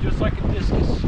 just like a discus.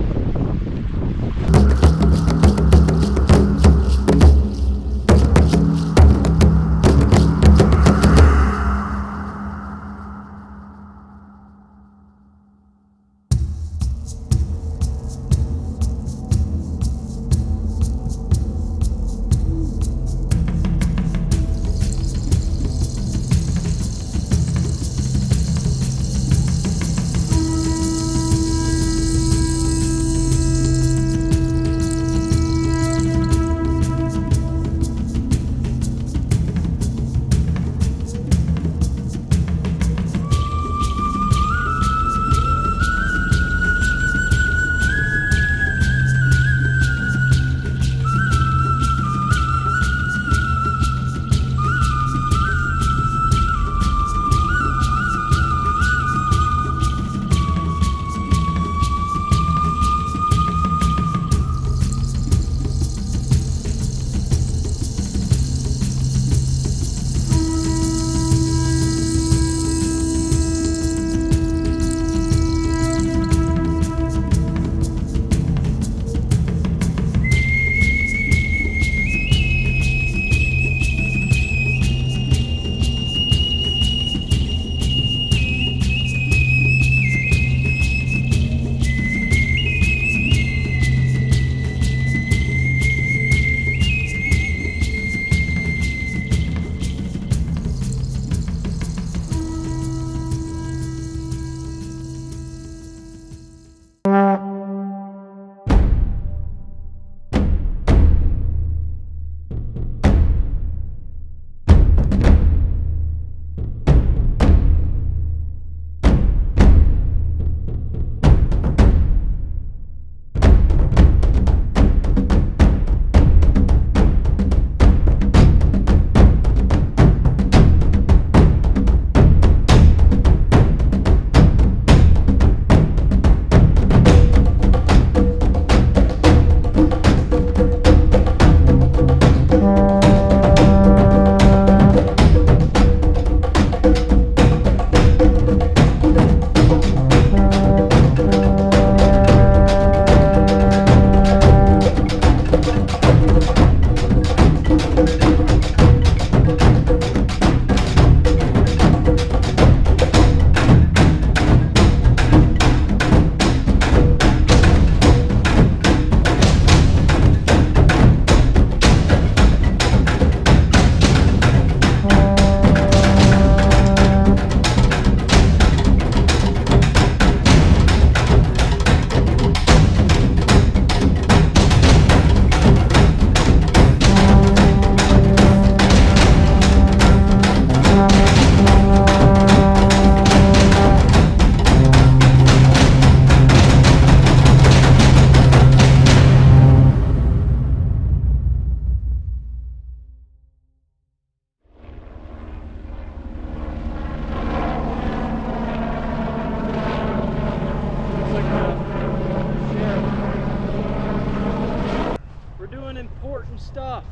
Stuff.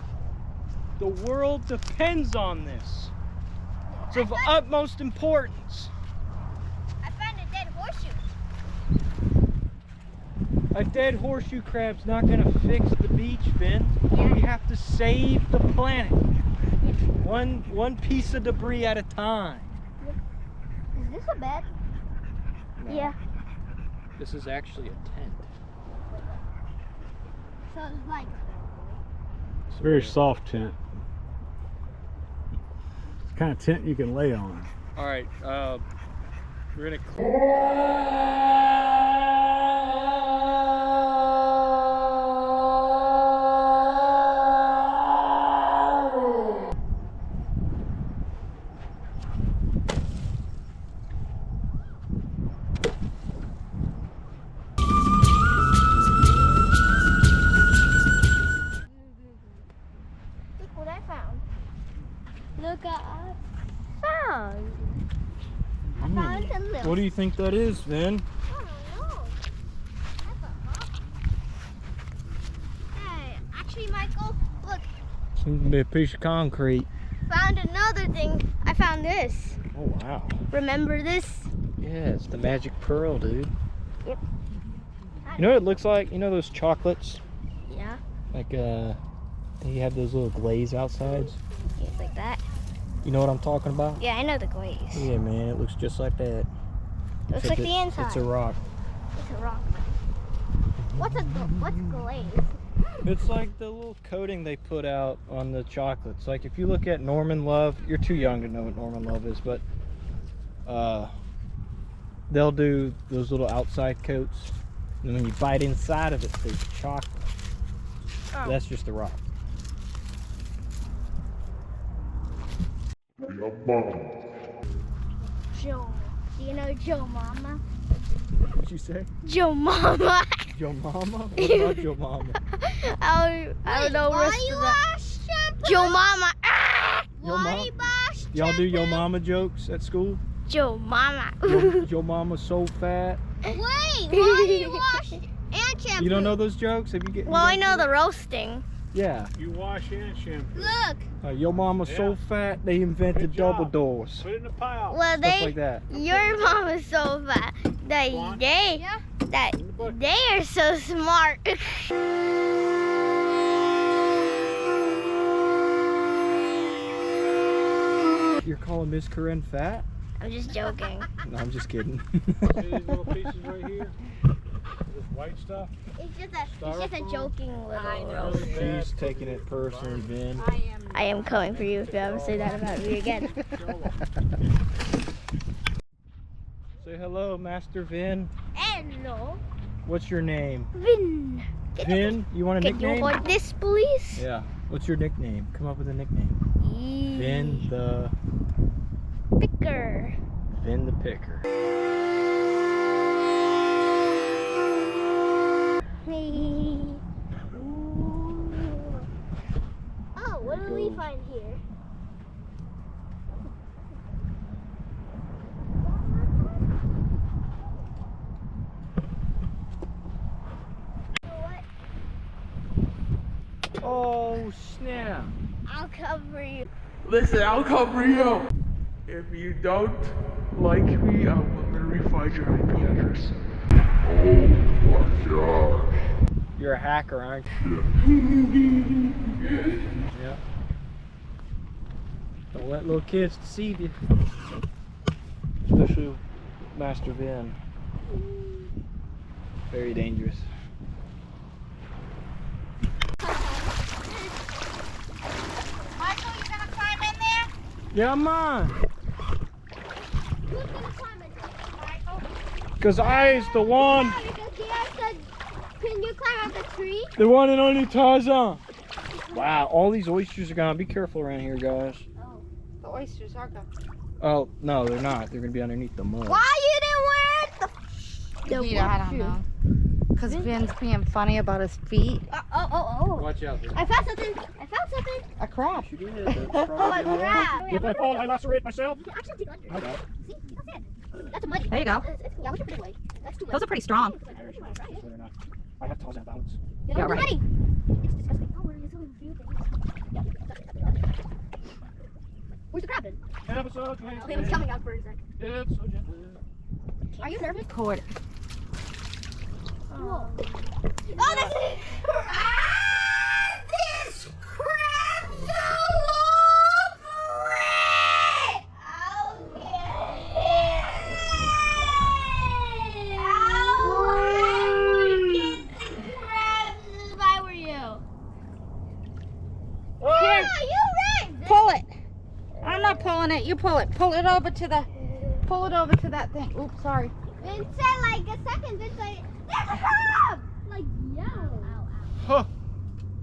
The world depends on this. It's of utmost importance. I found a dead horseshoe. A dead horseshoe crab's not going to fix the beach, Finn. We have to save the planet. One piece of debris at a time. Is this a bed? No. Yeah. This is actually a tent. So it's like... It's a very soft tent. It's the kind of tent you can lay on. All right, we're gonna. Look what I found. Look what I found. I found a little. What do you think that is, Vin? I don't know. That's a rock. Hey, actually, Michael, look. Some big piece of concrete. Found another thing. I found this. Oh wow. Remember this? Yeah, it's the magic pearl, dude. Yep. You know what it looks like? You know those chocolates? Yeah. Like they have those little glaze outsides. It's like that. You know what I'm talking about? Yeah, I know the glaze. Yeah, man, it looks just like that. Looks like the inside. It's a rock. It's a rock. What's glaze? It's like the little coating they put out on the chocolates. Like if you look at Norman Love, you're too young to know what Norman Love is, but they'll do those little outside coats, and when you bite inside of it, there's chocolate. Oh. That's just the rock. Joe. Do you know Joe Mama? What'd you say? Joe Mama. Joe Mama? What about Joe Mama? I don't know. Why you wash shampoo? Joe Mama. Ah! Yo Why Mama? you wash Y'all do Yo Mama jokes at school? Joe Mama. Yo Mama's so fat. Wait, why do you wash and shampoo? You don't know those jokes? Have you get? Well, I know the roasting. Yeah. You wash and shampoo. Look, Yo Mama's so fat they invented Good job. double doors. Put it in the pile. Well, Stuff like that. your mom is so fat that One. they are so smart. You're calling Miss Corinne fat? I'm just joking. No, I'm just kidding. See these little pieces right here? This white stuff? It's just a joking little I know. roast. She's taking it personally, Ben. I am coming for you if you ever say that about me again. Say hello, Master Vin. Hello, What's your name? Vin. Vin? You want a Can you nickname? hold this, please? Yeah. What's your nickname? Come up with a nickname. Vin the Picker. Vin the Picker. Oh, what do we find here? Oh snap! I'll cover you. Listen, I'll cover you. If you don't like me, I will literally find your IP address. Oh my gosh. You're a hacker, aren't you? Yeah. Don't let little kids deceive you. Especially Master Vin. Very dangerous. Michael, you gonna climb in there? Yeah, man. Who's gonna climb it? Michael? Cause I's the one, Yeah, because he said, can you climb up the tree? the one and only Tarzan. Wow, all these oysters are gone. Be careful around here, guys. The oysters are gone. Oh no, they're not. They're gonna be underneath the mud. Why you didn't wear it? Peter, I don't know. Because Vin's being funny about his feet. Oh. Watch out. I found something. A crab. You did. Oh, a crab. If I fall, I lacerate myself. Actually, dig under. I know. See, that's it. That's a muddy. There you go. Yeah, we can put it away. That's too Those are pretty strong. I have Tarzan bounce. Yeah, right. muddy. It's disgusting. Oh, we're doing a few things. Where's the crab then? Episode. Okay, it's coming out for a sec. Are you nervous? Cord. Oh, that's it. This crab's all over it! I'll get it! I would get the crabs if I were you. Here, you right. pull it. I'm not pulling it. You pull it. Pull it over to that thing. Oops, sorry. Vin said like a second. Vin said, there's a crab. Like, yo. Ow. Huh.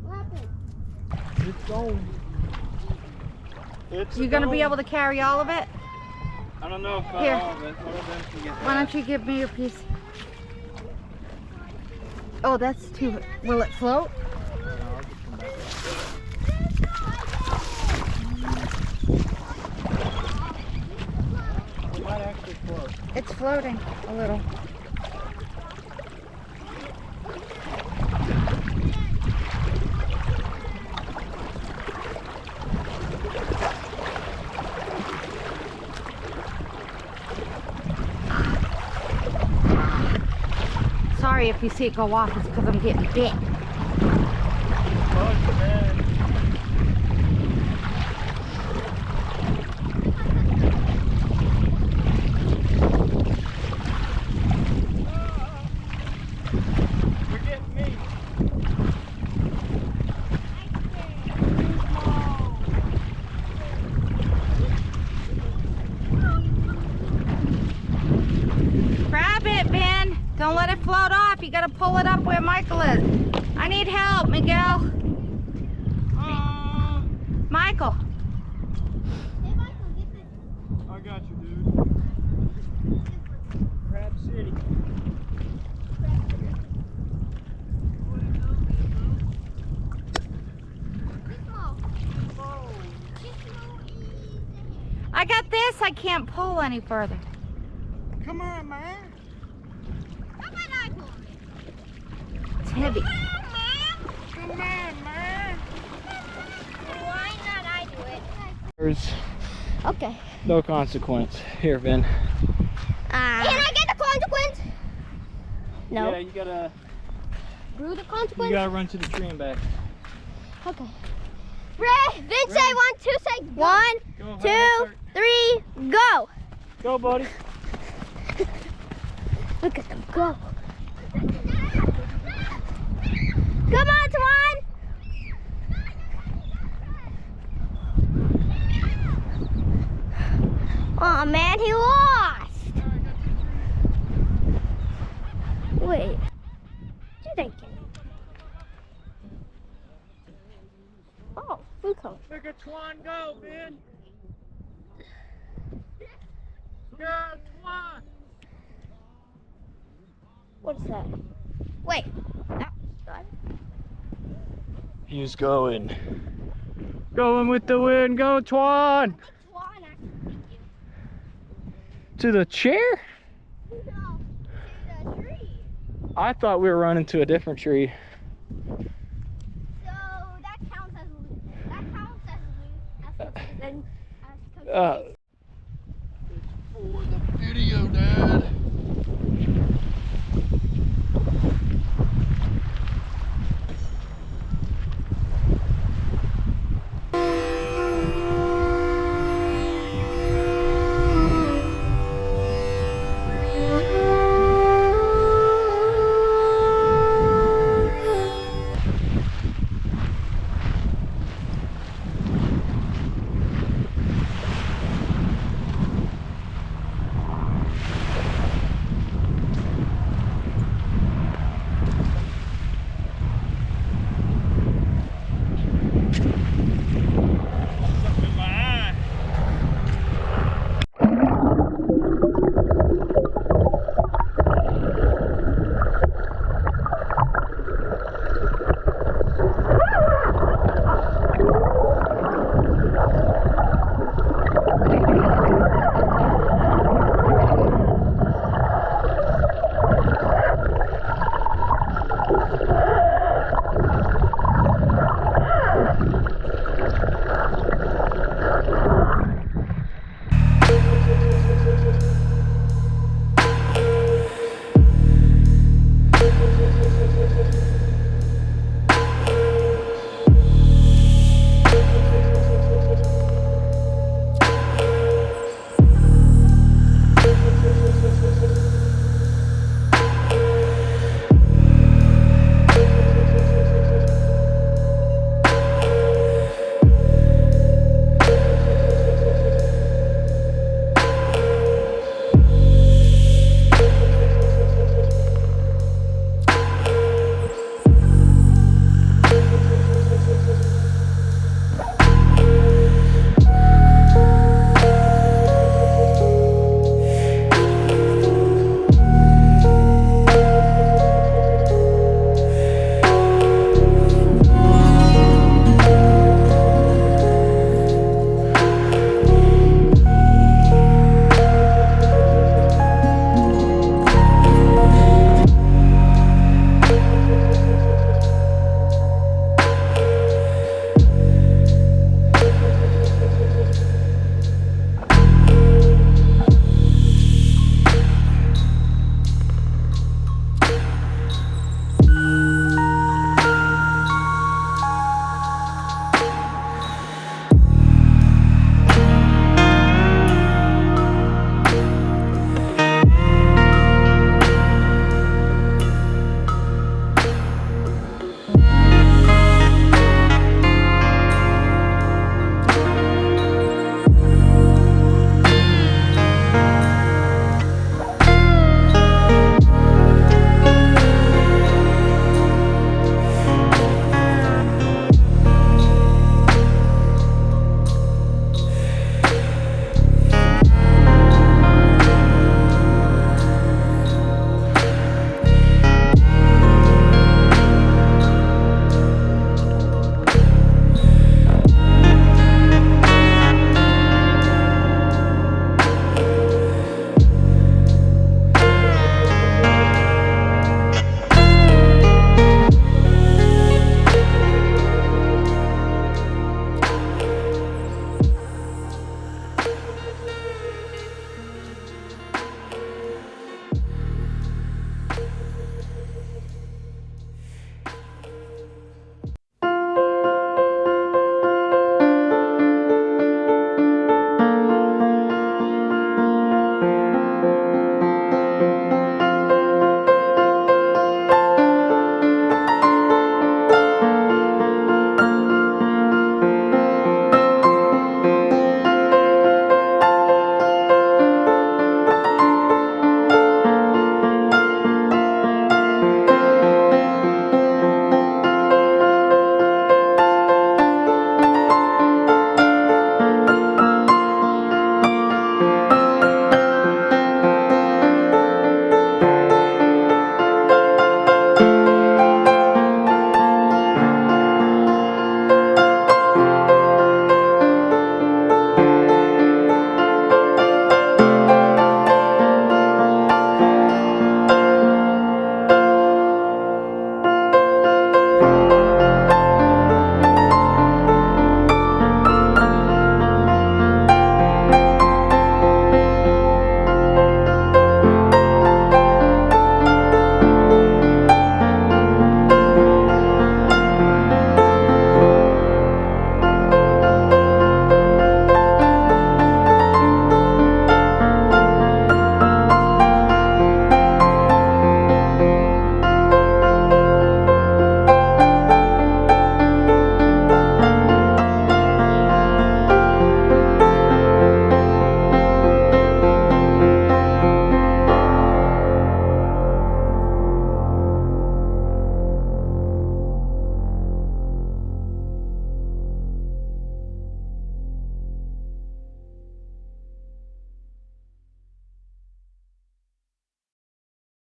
What happened? It's going. It's You gonna be able to carry all of it? I don't know if Here. all of it. One of them can get Why that. don't you give me your piece? Oh, that's too. Will it float? It might actually float. It's floating a little. sorry if you see it go off. It's because I'm getting bit. Oh, man. You're getting me. Grab it, Ben. Don't let it float off. You gotta pull it up where Michael is. I need help, Miguel. Michael. Hey, Michael, get this. I got you, dude. Crab City. I got this. I can't pull any further. Come on, man. It's heavy. Come on, man. Why not I do it? There's Okay. no consequence. Here, Ben. Can I get the consequence? No. Yeah, you gotta Consequence? run to the tree and back. Okay. Vince, say 1, 2, say 1, Go ahead, 2, start. 3, go. Go, buddy. Look at them go. Come on, Twan. Oh man, he lost. Wait. What you thinking? Oh, blue coat. Look at Twan go, Ben. Go, Twan. What's that? Wait. That was He's going. Going with the wind. Go, Twan. Twan actually beat you. To the chair? No, to the tree. I thought we were running to a different tree. So that counts as lose. That counts as lose. As